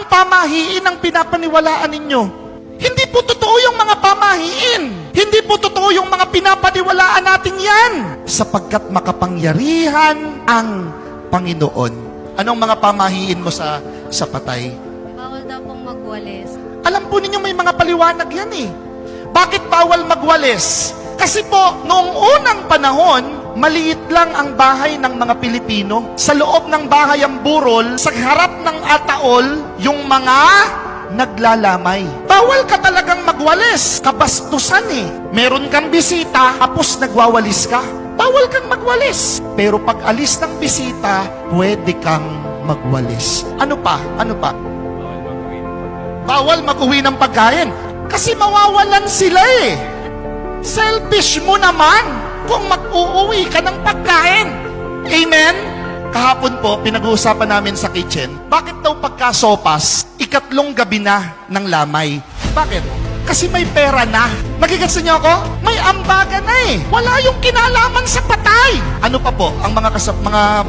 Anong pamahiin ang pinapaniwalaan ninyo? Hindi po totoo yung mga pamahiin. Hindi po totoo yung mga pinapaniwalaan natin yan. Sapagkat makapangyarihan ang Panginoon. Anong mga pamahiin mo sa patay? Bawal daw pong magwalis. Alam po ninyo may mga paliwanag yan eh. Bakit bawal magwalis? Kasi po, noong unang panahon, maliit lang ang bahay ng mga Pilipino. Sa loob ng bahay ang burol, sa harap ng ataol, yung mga naglalamay. Bawal ka talagang magwalis. Kabastusan eh. Meron kang bisita, tapos nagwawalis ka. Bawal kang magwalis. Pero pag alis ng bisita, pwede kang magwalis. Ano pa? Ano pa? Bawal mag-uwi ng pagkain. Kasi mawawalan sila eh. Selfish mo naman kung mag-uuwi ka ng pagkain. Amen? Kahapon po, pinag-uusapan namin sa kitchen, bakit daw pagka-sopas, ikatlong gabi na ng lamay? Bakit? Kasi may pera na. Nagigets niyo ako? May ambaga na eh. Wala yung kinalaman sa patay. Ano pa po ang mga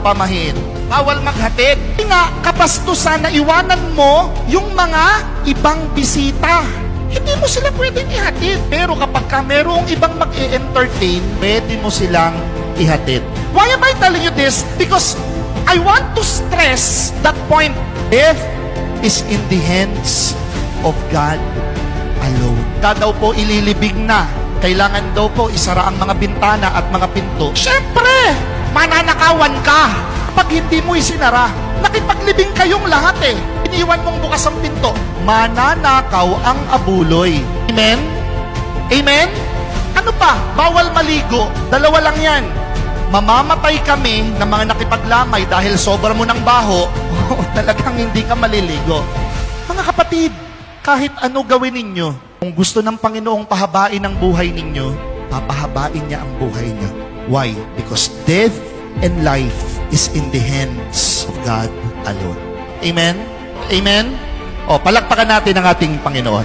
pamahiin? Bawal maghatid. Hindi nga, kabastusan na iwanan mo yung mga ibang bisita. Hindi mo sila pwedeng ihatid. Pero kapag ka merong ibang mag-e-entertain, pwede mo silang ihatid. Why am I telling you this? Because I want to stress that point. Death is in the hands of God alone. Daw po ililibig na. Kailangan daw po isara ang mga bintana at mga pinto. Siyempre, mananakawan ka pag hindi mo isinara. Nakipaglibing kayong lahat eh. Iniwan mong bukas ang pinto. Mananakaw ang abuloy. Amen? Amen? Ano pa? Bawal maligo. Dalawa lang yan. Mamamatay kami ng mga nakipaglamay dahil sobra mo ng baho, talagang hindi ka maliligo. Mga kapatid, kahit ano gawin ninyo, kung gusto ng Panginoong pahabain ang buhay ninyo, papahabain niya ang buhay niyo. Why? Because death and life is in the hands of God alone. Amen? Amen? O, palakpakan natin ang ating Panginoon.